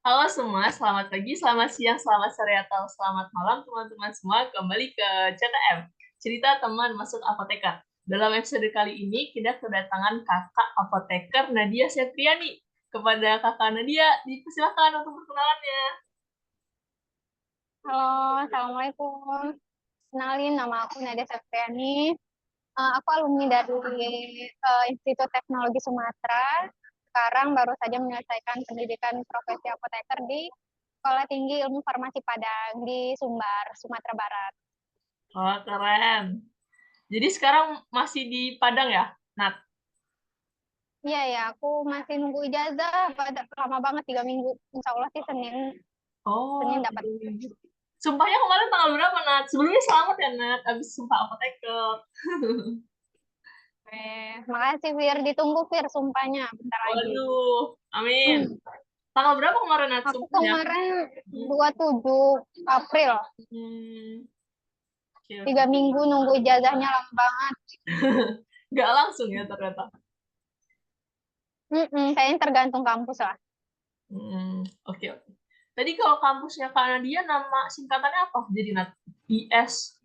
Halo semua, selamat pagi, selamat siang, selamat sore, atau selamat malam teman-teman semua. Kembali ke CTM, cerita teman masuk apoteker. Dalam episode kali ini, kita kedatangan kakak apoteker Nadia Septriani. Kepada kakak Nadia, dipersilakan untuk perkenalannya. Halo, Assalamualaikum. Kenalin, nama aku Nadia Septriani. Aku alumni dari Institut Teknologi Sumatera. Sekarang baru saja menyelesaikan pendidikan profesi apoteker di Sekolah Tinggi Ilmu Farmasi Padang di Sumbar, Sumatera Barat. Wah, keren. Jadi sekarang masih di Padang ya, Nat? Iya ya, aku masih nunggu ijazah. Lama banget 3 minggu. Insya Allah sih Senin, Oh, Senin dapat. sumpahnya kemarin tanggal berapa, Nat? Sebelumnya selamat ya, Nat, abis sumpah apoteker. Makasih Fir, ditunggu Fir sumpahnya bentar lagi. Waduh, amin. Tanggal berapa kemarin, Nat, Aku sumpahnya? kemarin Hmm. 27 April. Hmm, oke, oke. 3 minggu nunggu ijazahnya lama banget. Nggak langsung ya ternyata. Kayaknya tergantung kampus lah. Oke, oke. Tadi kalau kampusnya Kak Nadia, nama singkatannya apa? Jadi Nat, IS,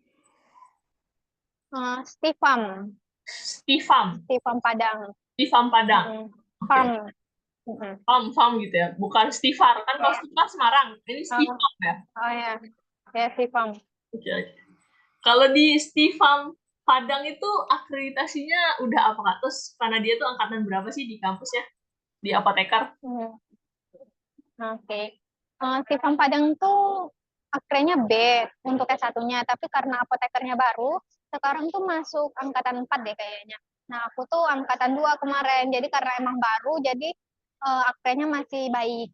Stifam, Stifam, Stifam Padang. Stifam Padang. Mm-mm. Oke, Farm. oke. Mm-mm. Fam gitu ya. Bukan Stifar. Kan kalau Stifar Semarang. Ini Oh, Stifam ya. oh ya, ya Stifam. Oke, oke. Kalau di Stifam Padang itu akreditasinya udah apa Kak? Terus Kak Nadia tuh angkatan berapa sih di kampusnya? Di apoteker? Mm. Oke. Stifam Padang tuh akrenya B untuk S1-nya, tapi karena apotekernya baru, sekarang tuh masuk angkatan 4 deh kayaknya. Nah, aku tuh angkatan 2 kemarin, jadi karena emang baru, jadi akrenya masih baik.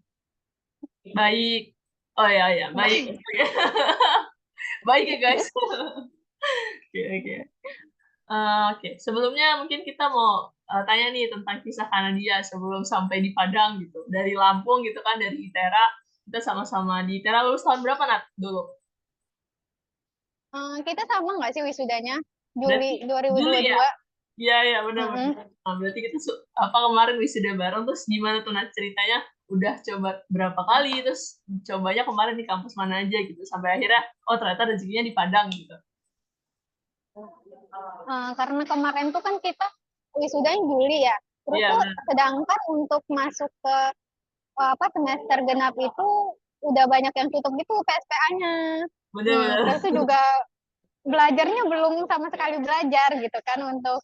Baik. Oh ya, ya. Baik. Baik. Oke. Baik ya guys. Oke, oke. Oke, sebelumnya mungkin kita mau tanya nih tentang kisah Kanadia sebelum sampai di Padang gitu. Dari Lampung gitu kan, dari ITERA. Kita sama-sama di ITERA lulus tahun berapa, Nat? Dulu. Kita sama nggak sih wisudanya? Juli Berarti Juli ya? 2022. Iya, iya, benar-benar. Mm-mm. Nah, berarti kita apa kemarin wisuda bareng, terus gimana tuh, Nat, ceritanya? Udah coba berapa kali, terus cobanya kemarin di kampus mana aja gitu. Sampai akhirnya, oh ternyata rezekinya di Padang gitu. Karena kemarin tuh kan kita wisudanya Juli ya. Terus Iya, tuh benar. sedangkan untuk masuk ke apa semester genap itu udah banyak yang tutup gitu PSPA-nya. Terus Benar-benar. itu juga belajarnya belum sama sekali belajar gitu kan untuk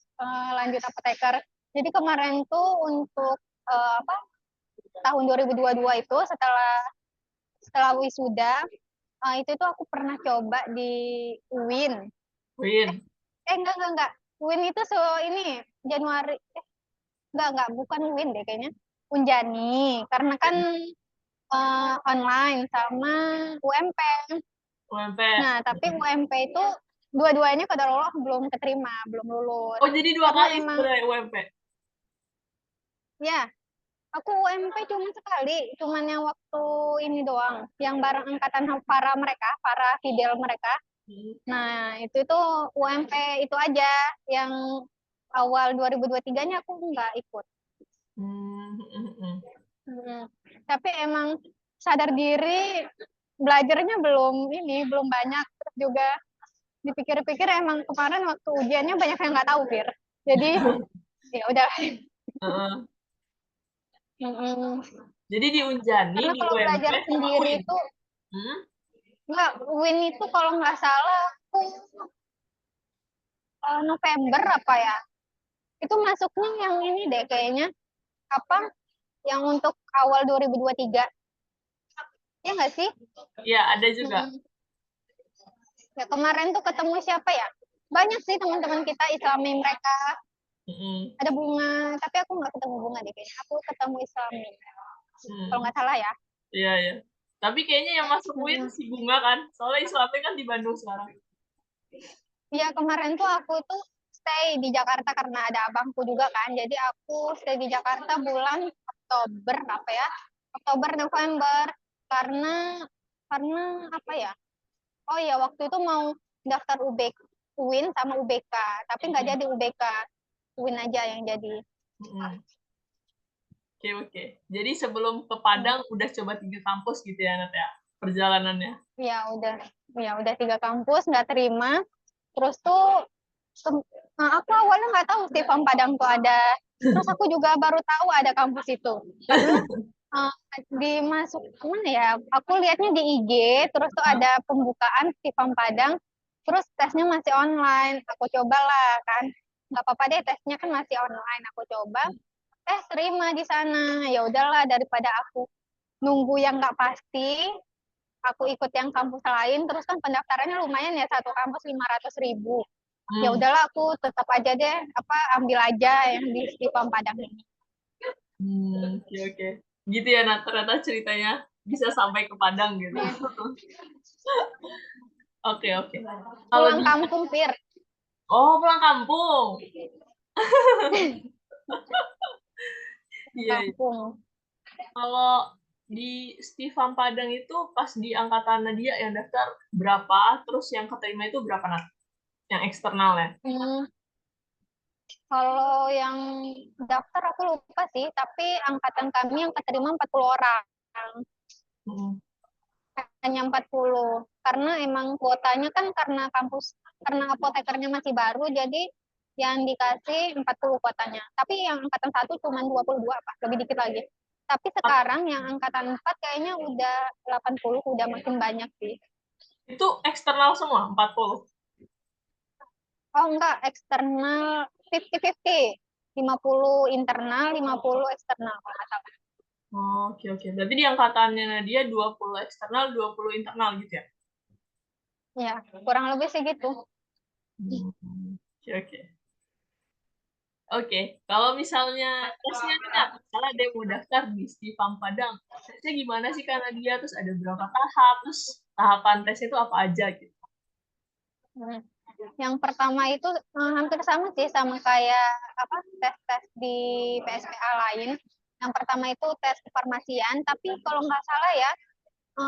lanjut apoteker. Jadi kemarin tuh untuk apa tahun 2022 itu setelah setelah wisuda itu tuh aku pernah coba di UIN. Win. Enggak. UIN itu ini Januari. Enggak, bukan UIN deh kayaknya. Unjani, karena kan online sama UMP. UMP. Nah, tapi UMP itu dua-duanya Allah belum keterima, belum lulus. Oh, jadi dua Karena kali emang, sebenarnya UMP. ya, aku UMP cuma sekali, cuman yang waktu ini doang, yang bareng angkatan para mereka, para fidel mereka. Hmm. Nah, itu tuh UMP itu aja, yang awal 2023-nya aku nggak ikut. Hmm, hmm, hmm. Hmm. Tapi emang sadar diri belajarnya belum banyak, terus juga dipikir-pikir emang kemarin waktu ujiannya banyak yang nggak tahu Fir, jadi ya udah. Heeh. Mm-mm. Jadi di Unjani, Karena di kalau UMP, belajar sama sendiri UIN. itu Hmm? nggak, Win itu kalau nggak salah aku November apa ya, itu masuknya yang ini deh kayaknya, apa yang untuk awal 2023, ya nggak sih? Iya, ada juga. Mm-mm. Ya kemarin tuh ketemu siapa ya, banyak sih teman-teman kita Islami mereka, Hmm, ada bunga, tapi aku nggak ketemu bunga deh kayaknya, aku ketemu Islami kalau hmm. nggak salah ya. Iya, iya. Tapi kayaknya yang masuk UIN Mm-mm. si Bunga kan. Soalnya Islamnya kan di Bandung sekarang. Iya kemarin tuh aku tuh stay di Jakarta karena ada abangku juga kan. Jadi aku stay di Jakarta bulan Oktober apa ya? Oktober November, karena karena apa ya? Oh iya waktu itu mau daftar UIN sama UBK, tapi nggak Hmm, jadi UBK. UIN aja yang jadi. hmm. Oke, oke. Jadi sebelum ke Padang udah coba 3 kampus gitu ya, Nat, ya? Perjalanannya. Ya udah 3 kampus nggak terima. Terus tuh aku awalnya nggak tahu sih FAM Padang tuh ada. Terus aku juga baru tahu ada kampus itu karena uh, dimasuk mana ya? Aku lihatnya di IG, terus tuh Hah? ada pembukaan di FAM Padang, terus tesnya masih online. Aku cobalah kan, nggak apa-apa deh tesnya kan masih online. Aku coba, terima di sana. Ya udahlah daripada aku nunggu yang nggak pasti, aku ikut yang kampus lain, terus kan pendaftarannya lumayan ya, satu kampus 500.000. Ya Hmm. udahlah aku tetap aja deh ambil aja yang di Stifam Padang ini. Oke, oke. Gitu ya, Nat, ternyata ceritanya bisa sampai ke Padang gitu. Ya. Oke, oke. Kalau Pulang di kampung Fir. Oh, pulang kampung. Pulang Iya, iya. kampung. Kalau di Stifam Padang itu pas di angkatan Nadia yang daftar berapa, terus yang keterima itu berapa, Nat? Yang eksternal ya? Hmm, kalau yang daftar aku lupa sih, tapi angkatan kami yang keterima 40 orang. Hmm. Hanya 40. Karena emang kuotanya kan karena apotekernya masih baru, jadi yang dikasih 40 kuotanya. Tapi yang angkatan 1 cuma 22 apa, lebih dikit lagi. Tapi sekarang yang angkatan 4 kayaknya udah 80, udah makin banyak sih. Itu eksternal semua, 40. Oh enggak, eksternal 50-50. 50 internal, 50 eksternal kalau nggak salah. Oh, oke, oke. Berarti di angkatannya Nadia 20 eksternal, 20 internal gitu ya? Ya, kurang lebih sih gitu. Oke, oke. Oke, kalau misalnya tesnya nih, Nat, misalnya ada yang mau daftar di Stifam Padang, tesnya gimana sih karena dia, terus ada berapa tahap, terus tahapan tesnya itu apa aja gitu? Hmm. Yang pertama itu hampir sama sih sama kayak tes-tes di PSPA lain. Yang pertama itu tes kefarmasian, tapi kalau nggak salah ya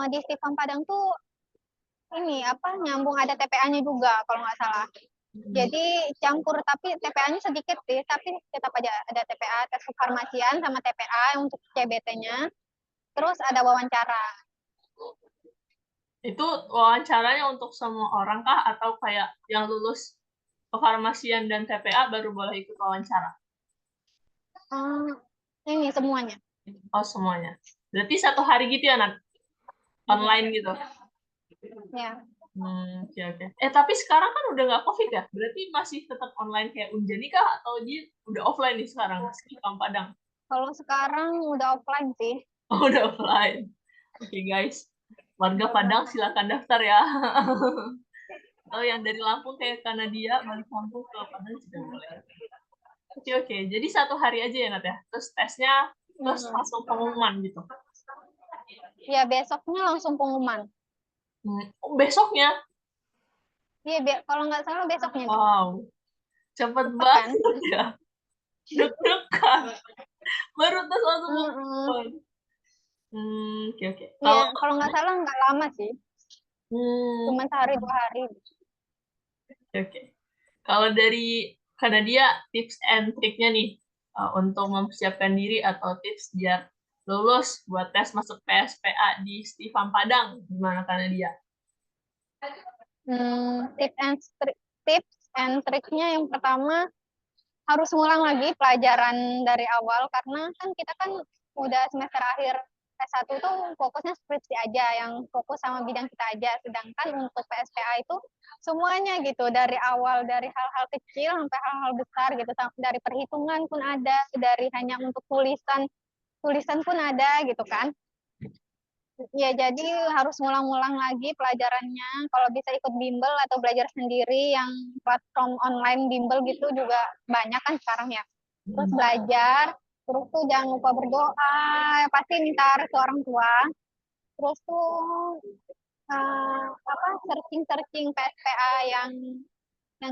di Stifam Padang tuh ini nyambung ada TPA-nya juga kalau nggak salah. Hmm. Jadi campur tapi TPA-nya sedikit sih, tapi tetap aja ada TPA, tes kefarmasian sama TPA untuk CBT-nya. Terus ada wawancara. Itu wawancaranya untuk semua orang kah, atau kayak yang lulus kefarmasian dan TPA baru boleh ikut wawancara? Hmm, ini semuanya. Oh, semuanya. Berarti satu hari gitu ya, Nat? Online gitu? Ya. Oke, oke. Tapi sekarang kan udah nggak COVID ya? Berarti masih tetap online kayak Unjani kah? Atau dia udah offline nih sekarang? Stifam Padang. Kalau sekarang udah offline sih. Oh, udah offline. Oke, guys. Warga Padang silakan daftar ya. Atau yang dari Lampung kayak Kanadia, balik kampung ke Padang juga boleh. Oke, oke. Jadi satu hari aja ya, Nat ya? Terus tesnya, terus Hmm. langsung pengumuman gitu. Ya besoknya langsung pengumuman. Oh, besoknya? Iya, kalau nggak salah besoknya deh. Wow, cepet Cepet kan? banget ya. Deg-degan. Baru tes langsung Mm-mm. pengumuman. Oke, oke. Iya, Kalau kalau nggak salah nggak lama sih. hmm, Cuma sehari 2 hari. oke, oke. Kalau dari Kanadia, tips and triknya nih untuk mempersiapkan diri atau tips biar lulus buat tes masuk PSPA di Stifam Padang, gimana Kanadia? Tips and triknya yang pertama harus ngulang lagi pelajaran dari awal karena kan kita kan udah semester akhir S1 tuh fokusnya skripsi aja, yang fokus sama bidang kita aja. Sedangkan untuk PSPA itu semuanya gitu, dari awal, dari hal-hal kecil sampai hal-hal besar gitu, dari perhitungan pun ada, dari hanya untuk tulisan tulisan pun ada gitu kan. Ya, jadi harus ngulang-ngulang lagi pelajarannya. Kalau bisa ikut bimbel atau belajar sendiri yang platform online bimbel gitu juga banyak kan sekarang ya. Terus Hmm. belajar, terus tuh jangan lupa berdoa, pasti minta restu orang tua. Terus tuh searching-searching PSPA yang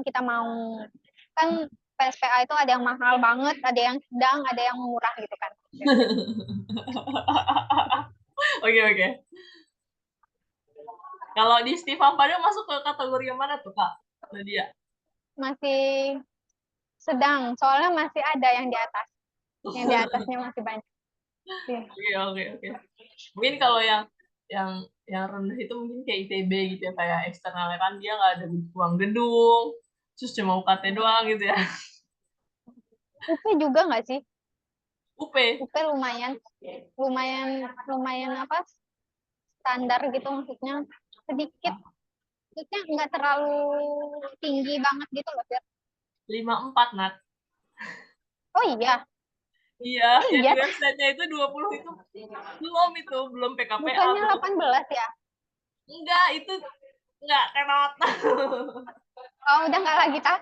kita mau. Kan PSPA itu ada yang mahal banget, ada yang sedang, ada yang murah gitu kan. Oke, oke. Kalau di Stifam Padang masuk ke kategori yang mana tuh, Kak? Nadia? Masih sedang, soalnya masih ada yang di atas. Yang di atasnya masih banyak. Iya. Oke, oke, oke. Mungkin kalau yang rendah itu mungkin kayak ITB gitu ya, kayak eksternalnya kan dia nggak ada uang gedung, terus cuma UKT doang gitu ya. UP juga nggak sih? UP. UP lumayan, lumayan, lumayan apa? Standar gitu maksudnya, sedikit, maksudnya nggak terlalu tinggi banget gitu loh, Fir. 54 Nat. Oh iya, Iya, yang di iya, website-nya itu 20 itu belum PKPA, bukannya belum. 18 ya? Enggak, itu enggak tenot. Oh, udah nggak lagi tah?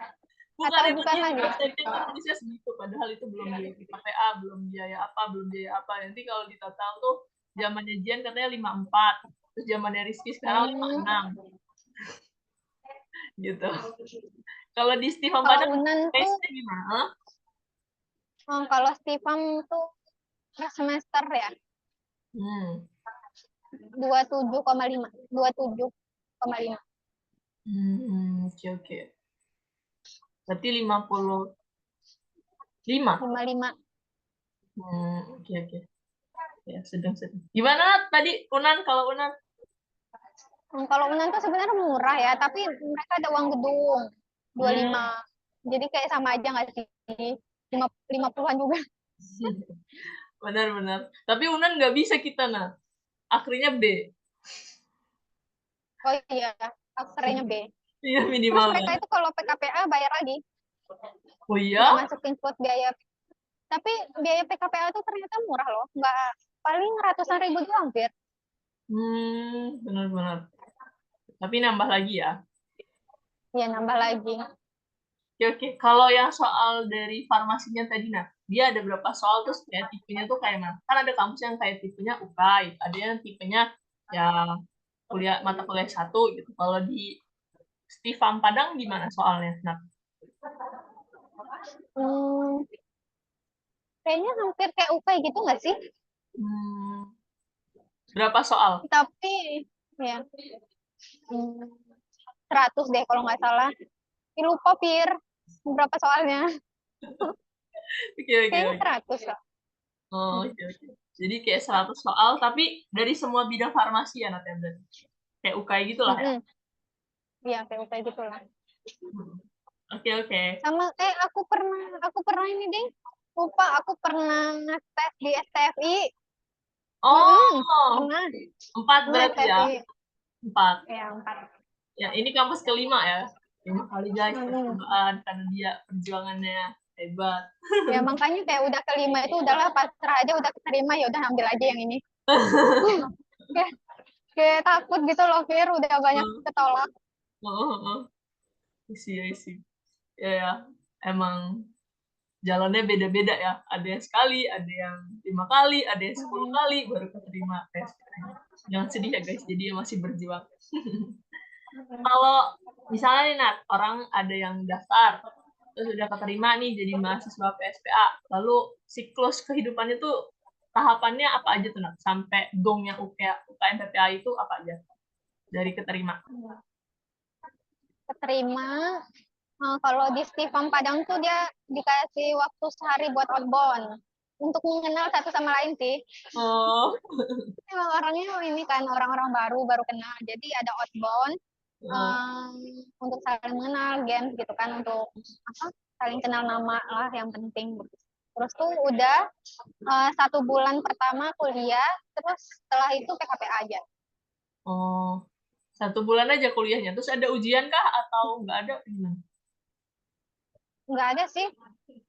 Bukan, Atau emang bukan dia di lagi? website-nya itu tulisnya segitu, padahal itu belum biaya PKPA, belum biaya apa, belum biaya apa. Nanti kalau di total tuh zamannya Jian katanya 54, terus zamannya Rizky sekarang Hmm, 56 gitu. Kalau di Steve kalau Padang Unan tuh, case-nya gimana? kalau Stifam tuh per semester ya, Hmm. 27,5, 27,5. Oke, oke. Berarti 55. 55. Oke, oke. Ya, sedang-sedang. Gimana tadi Unan, kalau Unan? Kalau Unan tuh sebenarnya murah ya, tapi mereka ada uang gedung 25. Hmm. Jadi kayak sama aja nggak sih? 50-an juga. Benar-benar. Tapi Unan nggak bisa kita, nah. Akhirnya B. Oh iya, akhirnya B. Iya, Terus minimalnya. mereka itu kalau PKPA bayar lagi, Oh nggak iya? masukin buat biaya. Tapi biaya PKPA tuh ternyata murah loh, nggak, paling ratusan ribu doang, Fir. Benar-benar. Tapi nambah lagi ya. Ya nambah lagi. Oke, oke. Kalau yang soal dari farmasinya tadi, nah, dia ada berapa soal terus kayak tipenya tuh kayak mana? Kan ada kampus yang kayak tipenya UKAI, ada yang tipenya ya kuliah mata kuliah satu gitu. Kalau di Stifam Padang gimana soalnya? Nah, Hmm, kayaknya hampir kayak UKAI gitu nggak sih? hmm, berapa soal? Tapi ya, hmm, 100 deh kalau nggak salah. Ih, lupa, Fir. Berapa soalnya? Oke, oke, Kayaknya oke. 100 lah. Oh, oke, oke. Jadi kayak 100 soal, tapi dari semua bidang farmasi ya, Nat, ya, berarti. Kayak UKAI gitu lah ya. Mm-mm. Iya, kayak gitu lah. Hmm. Oke, oke. Sama aku pernah ini deh. Lupa, aku pernah ngetes di STFI. Mm-mm, Oh, pernah. 4 Pernah berarti ya. STFI. 4. Ya, 4. Ya, ini kampus kelima ya. 5 kali guys Mm-mm. percobaan karena dia perjuangannya hebat. Ya, makanya kayak udah kelima itu udahlah pasrah aja, udah keterima ya udah ambil aja yang ini. Kayak, kayak takut gitu loh, Fir. Udah banyak Oh, ketolak. oh, oh. Isi, isi. Ya, ya. Emang jalannya beda-beda ya. Ada yang sekali, ada yang 5 kali, ada yang 10 kali baru keterima tes. Jangan sedih ya guys, jadi masih berjuang. Kalau misalnya nih Nat, orang ada yang daftar, terus udah keterima nih jadi mahasiswa PSPA, lalu siklus kehidupannya tuh tahapannya apa aja tuh Nat? Sampai gongnya UKM PPA itu apa aja dari keterima? Keterima. Kalau di Stifam Padang tuh dia dikasih waktu sehari buat outbound untuk mengenal satu sama lain sih. Oh, Emang orangnya ini kan orang-orang baru baru kenal, jadi ada outbound, oh, untuk saling mengenal, games gitu kan, untuk apa, saling kenal nama lah yang penting. Terus tuh udah 1 bulan pertama kuliah, terus setelah itu PKPA aja. oh. 1 bulan aja kuliahnya, terus ada ujian kah atau nggak ada? Gimana? Nggak ada sih,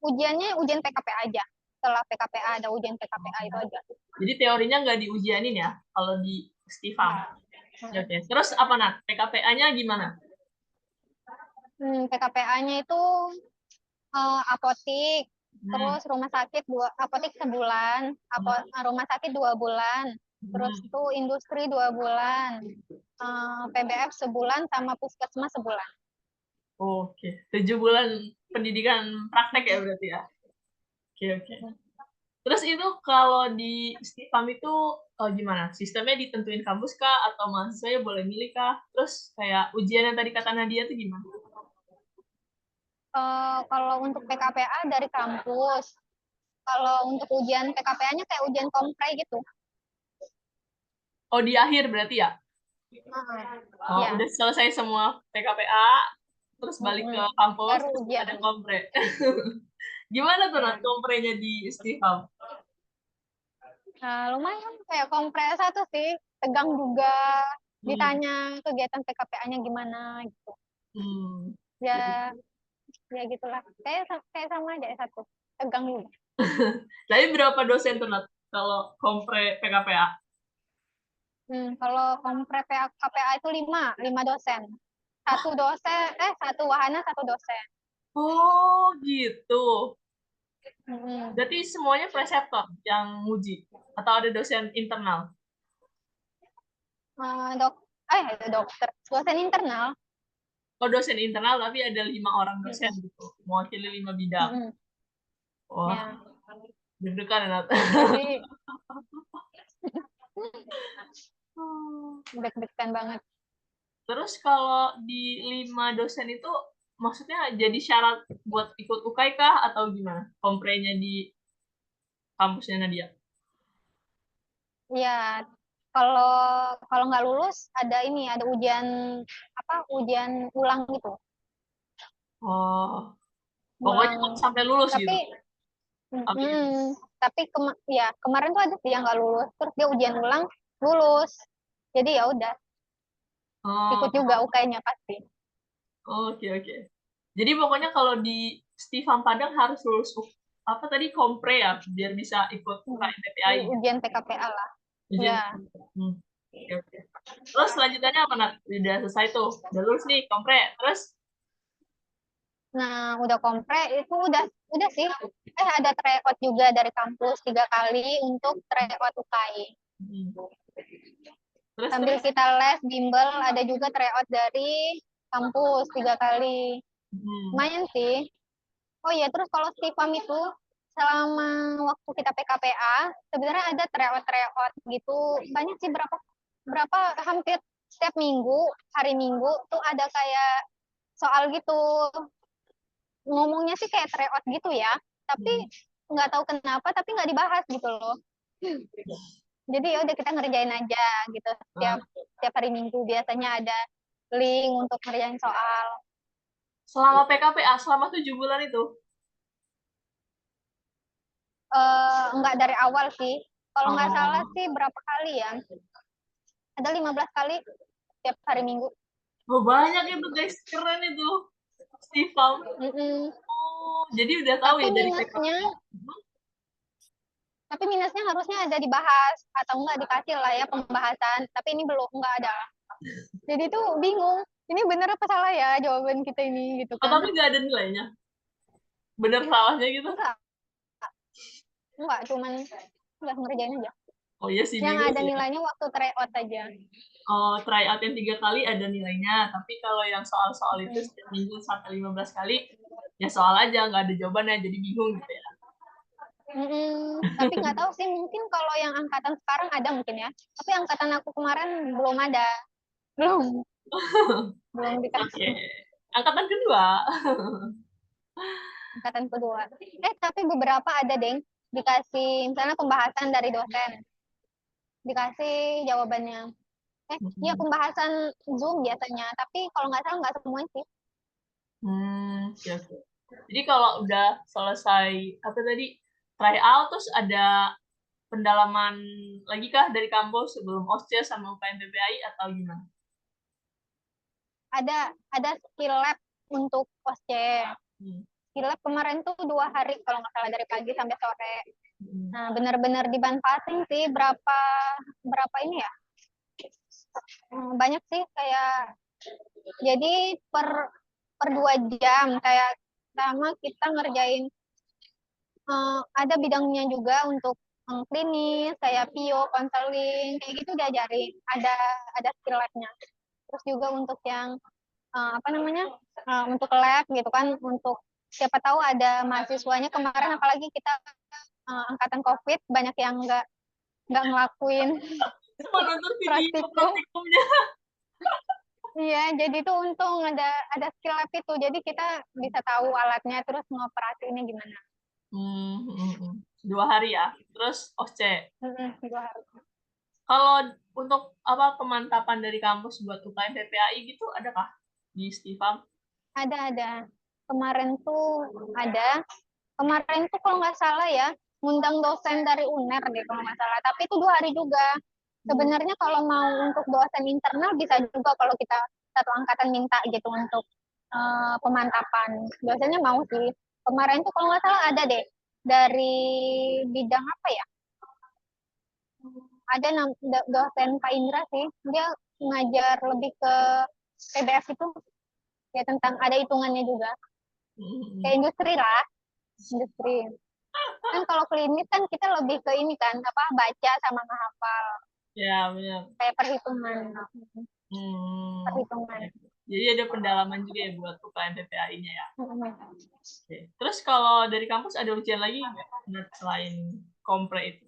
ujiannya ujian PKPA aja. Setelah PKPA ada ujian PKPA itu aja. Jadi teorinya nggak diujianin ya kalau di Stifam. Ya, oke. Terus apa Nat? PKPA-nya gimana? PKPA-nya itu apotik, Hmm. terus rumah sakit apotik sebulan, rumah sakit 2 bulan, terus Hmm. tuh industri 2 bulan, PBF sebulan sama puskesmas sebulan. Oke, 7 bulan pendidikan praktek ya berarti ya. Oke, oke. Terus itu kalau di Stifam itu gimana? Sistemnya ditentuin kampus kah atau mahasiswanya boleh milih kah? Terus kayak ujian yang tadi kata Nadia itu gimana? Kalau untuk PKPA dari kampus, Kalau untuk ujian PKPA-nya kayak ujian kompre gitu. Oh, di akhir berarti ya? Oh, Ya. udah selesai semua PKPA, terus balik ke kampus, Baru terus ujian. ada kompre. Gimana tuh Nat, Ya. komprenya di Istifam? Nah, lumayan kayak kompre satu sih, tegang juga. Hmm. Ditanya kegiatan PKPA-nya gimana gitu. Hmm. Ya, ya gitulah. Kayak sama aja satu, tegang juga. Tapi berapa dosen tuh Nat, kalau kompre PKPA? Kalau kompre KPA itu lima dosen. Satu wahana, satu dosen. Oh, gitu. Hmm. Berarti semuanya preceptor yang nguji? Atau ada dosen internal? Eh, dok, ada dokter, dosen internal. Oh, dosen internal tapi ada 5 orang dosen Hmm. gitu, mewakili 5 bidang. Hmm. Wah, Ya, deg-degan ya, Nat. jadi deg-degan banget. Terus kalau di 5 dosen itu, maksudnya jadi syarat buat ikut UKAI kah atau gimana? Komprenya di kampusnya Nadia? Ya, kalau kalau nggak lulus ada ini, ada ujian apa? Ujian ulang gitu. Oh, pokoknya Ulang. sampai lulus Tapi gitu. Sampai gitu. ya kemarin tuh ada sih yang nggak lulus, terus dia ujian ulang lulus. Jadi ya udah ikut juga Oh, UK-nya pasti. oke oke. Jadi pokoknya kalau di Stifam Padang harus lulus apa tadi kompre ya, biar bisa ikut Hmm. UKM PPAI. Ujian PKPA lah. Ujian. Ya. Hmm. Oke, oke. Terus selanjutnya apa, Nat? Udah selesai tuh. Udah lulus nih, kompre. Terus? Nah, udah kompre itu udah sih. Ada tryout juga dari kampus 3 kali untuk tryout UKI. Hmm. Terus, Sambil terus? kita les bimbel, ada juga tryout dari kampus 3 kali. Hmm. Lumayan sih. Oh iya, terus kalau Stifam itu selama waktu kita PKPA sebenarnya ada tryout-tryout gitu. Banyak sih, berapa berapa hampir setiap minggu, hari Minggu tuh ada kayak soal gitu. Ngomongnya sih kayak tryout gitu ya, tapi Hmm. nggak tahu kenapa tapi nggak dibahas gitu loh. Jadi ya udah kita ngerjain aja gitu. Ah, Setiap hari Minggu biasanya ada link untuk ngerjain soal. selama PKPA, selama 7 bulan itu. Nggak dari awal sih. Kalau nggak salah Oh, sih berapa kali ya? Ada 15 kali setiap hari Minggu. oh, banyak itu guys. Keren itu. Stifam. Mm-mm. Oh, jadi udah tahu Tapi ya dari minusnya, PKPA. tapi minusnya harusnya ada dibahas atau enggak dikasih lah ya pembahasan. Tapi ini belum, nggak ada. Jadi tuh bingung. Ini bener apa salah ya jawaban kita ini gitu Oh, kan? tapi nggak ada nilainya. Bener salahnya gitu. Enggak, enggak, cuman nggak ngerjain aja. Oh iya sih, Yang bingung ada sih ya. nilainya waktu tryout aja. Oh, tryout yang 3 kali ada nilainya. Tapi kalau yang soal-soal itu Hmm. setiap minggu sampai 15 kali, ya soal aja, nggak ada jawabannya. Jadi bingung gitu ya. Tapi nggak tahu sih, mungkin kalau yang angkatan sekarang ada mungkin ya. Tapi angkatan aku kemarin belum ada, belum belum Oke. dikasih. Angkatan kedua. Angkatan kedua. Tapi beberapa ada deng, dikasih misalnya pembahasan dari dosen, dikasih jawabannya. Iya Hmm. pembahasan Zoom biasanya, tapi kalau nggak salah nggak semuanya sih. Oke, oke. Jadi kalau udah selesai apa tadi try out, terus ada pendalaman lagi kah dari kampus sebelum OSCE sama UKM PPI atau gimana? Ada skill lab untuk OSCE. Hmm. Skill lab kemarin tuh 2 hari kalau nggak salah, dari pagi sampai sore. Hmm. Nah, benar-benar dimanfaatin sih, berapa berapa ini ya? Banyak sih, kayak jadi per 2 jam kayak sama kita ngerjain, ada bidangnya juga untuk klinis kayak PIO, konseling kayak gitu diajarin. Ada skill lab-nya. Terus juga untuk yang apa namanya, untuk lab gitu kan, untuk siapa tahu ada mahasiswanya kemarin, apalagi kita angkatan COVID, banyak yang nggak ngelakuin Cuma nonton video praktikum. praktikumnya. Iya, jadi tuh untung ada skill lab itu. Jadi kita bisa tahu alatnya terus ngoperasiinnya gimana. Hmm, hmm, hmm. 2 hari ya. Terus OSCE. 2 hari. Kalau untuk apa pemantapan dari kampus buat UKM PPAI gitu adakah di Stifam? Ada. Kemarin tuh ada. Kemarin tuh kalau nggak salah ya, ngundang dosen dari UNER deh kalau nggak salah. Tapi itu 2 hari juga. Sebenarnya kalau mau untuk dosen internal bisa juga kalau kita satu angkatan minta gitu untuk pemantapan. Biasanya mau sih. Kemarin tuh kalau nggak salah ada deh dari bidang apa ya? Ada dosen Pak Indra sih. Dia ngajar lebih ke PBF itu ya tentang ada hitungannya juga. Kayak industri lah, industri. Kan kalau klinis kan kita lebih ke ini kan apa baca sama menghafal Ya, benar. kayak perhitungan. Hmm. Perhitungan. Jadi ada pendalaman juga ya buat UKM PPAI-nya ya. Mm-mm. Oke. Terus kalau dari kampus ada ujian lagi nggak selain kompre itu?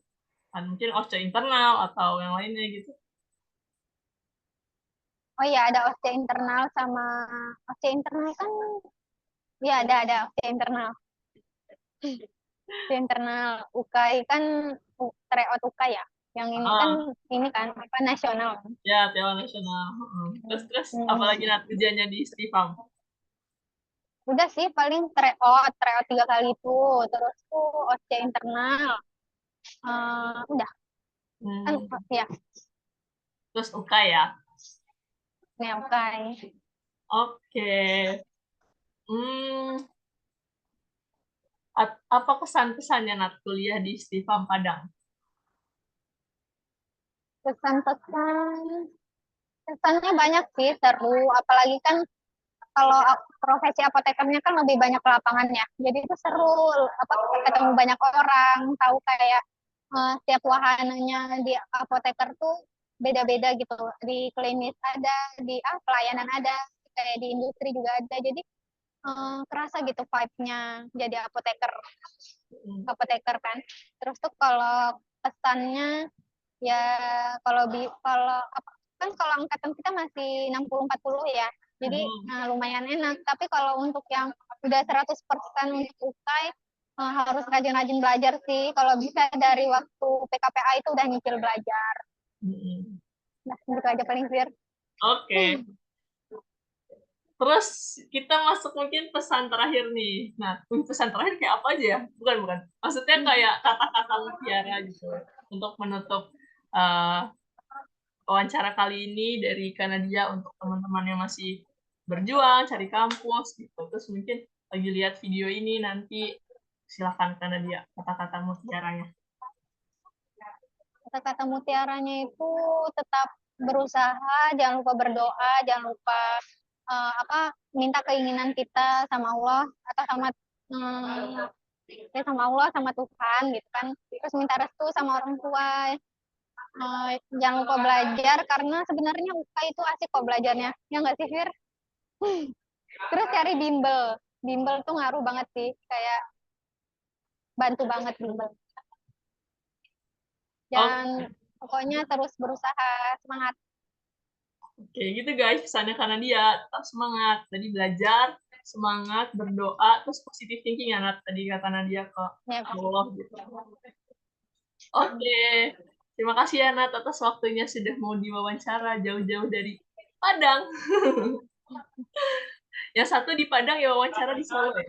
Mungkin OSCE internal atau yang lainnya gitu. Oh iya ada OSCE internal sama OSCE internal kan ya ada OSCE internal. OSCE internal UKAI kan tryout UKAI ya. Yang Ah, ini kan apa nasional. ya, TO nasional. Terus apalagi Hmm. ujiannya di Stifam? Udah sih paling tryout 3 kali itu, terus tuh OSCE internal. Udah kan Hmm. ya, Terus UK ya. nih UKAI. Oke. Hmm. Apa kesan-kesannya Nat kuliah di Stifam Padang? Pesan-pesan, kesannya banyak sih, seru. Apalagi kan kalau profesi apotekernya kan lebih banyak lapangannya. Jadi itu seru, apa ketemu banyak orang, tahu kayak setiap wahananya di apoteker tuh beda-beda gitu. Di klinis ada, di pelayanan ada, kayak di industri juga ada. Jadi kerasa gitu vibe-nya jadi apoteker, Hmm. apoteker kan. Terus tuh kalau pesannya ya kalau kan kalau angkatan kita masih 60-40 ya. Jadi Hmm. lumayan enak. Tapi kalau untuk yang udah 100% untuk UKAI harus rajin-rajin belajar sih. Kalau bisa dari waktu PKPA itu udah nyicil belajar. Hmm. Nah, gitu aja paling Fir. Oke. Terus kita masuk mungkin pesan terakhir nih. Nah, pesan terakhir kayak apa aja ya? Bukan. Maksudnya kayak kata-kata mutiara gitu untuk menutup uh, wawancara kali ini dari Kanadia untuk teman-teman yang masih berjuang cari kampus gitu. Terus mungkin lagi lihat video ini nanti silakan Kanadia kata-kata mutiaranya. Kata-kata mutiaranya itu tetap berusaha, jangan lupa berdoa, jangan lupa apa minta keinginan kita sama Allah atau sama Allah sama Tuhan gitu kan. Terus minta restu sama orang tua. Jangan lupa belajar karena sebenarnya UK itu asik kok belajarnya. Ya nggak sih Fir? Terus cari bimbel. Bimbel tuh ngaruh banget sih. Kayak bantu banget bimbel. Oke, Dan pokoknya terus berusaha, semangat. oke gitu guys pesannya Kanadia. Tetap semangat. Tadi belajar, semangat, berdoa, terus positive thinking ya Nat. Tadi kata Nadia ke Ya, Allah gitu. Oke, terima kasih ya Nat atas waktunya sudah mau diwawancara jauh-jauh dari Padang. Yang satu di Padang ya wawancara di Solo ya,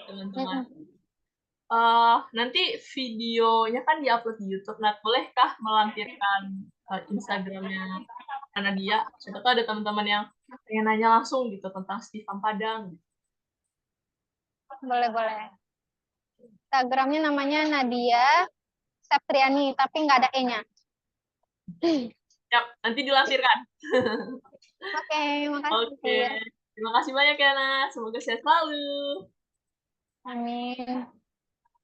teman-teman. Nanti videonya kan diupload di YouTube. Nat, bolehkah melampirkan Instagramnya Nadia? Siapa tahu ada teman-teman yang pengen nanya langsung gitu tentang Stefan Padang. boleh. Instagramnya namanya Nadia Septriani, tapi nggak ada E-nya. Siap, nanti dilampirkan. Oke, makasih, Oke, Fir. terima kasih banyak ya Nat. Semoga sehat selalu. Amin.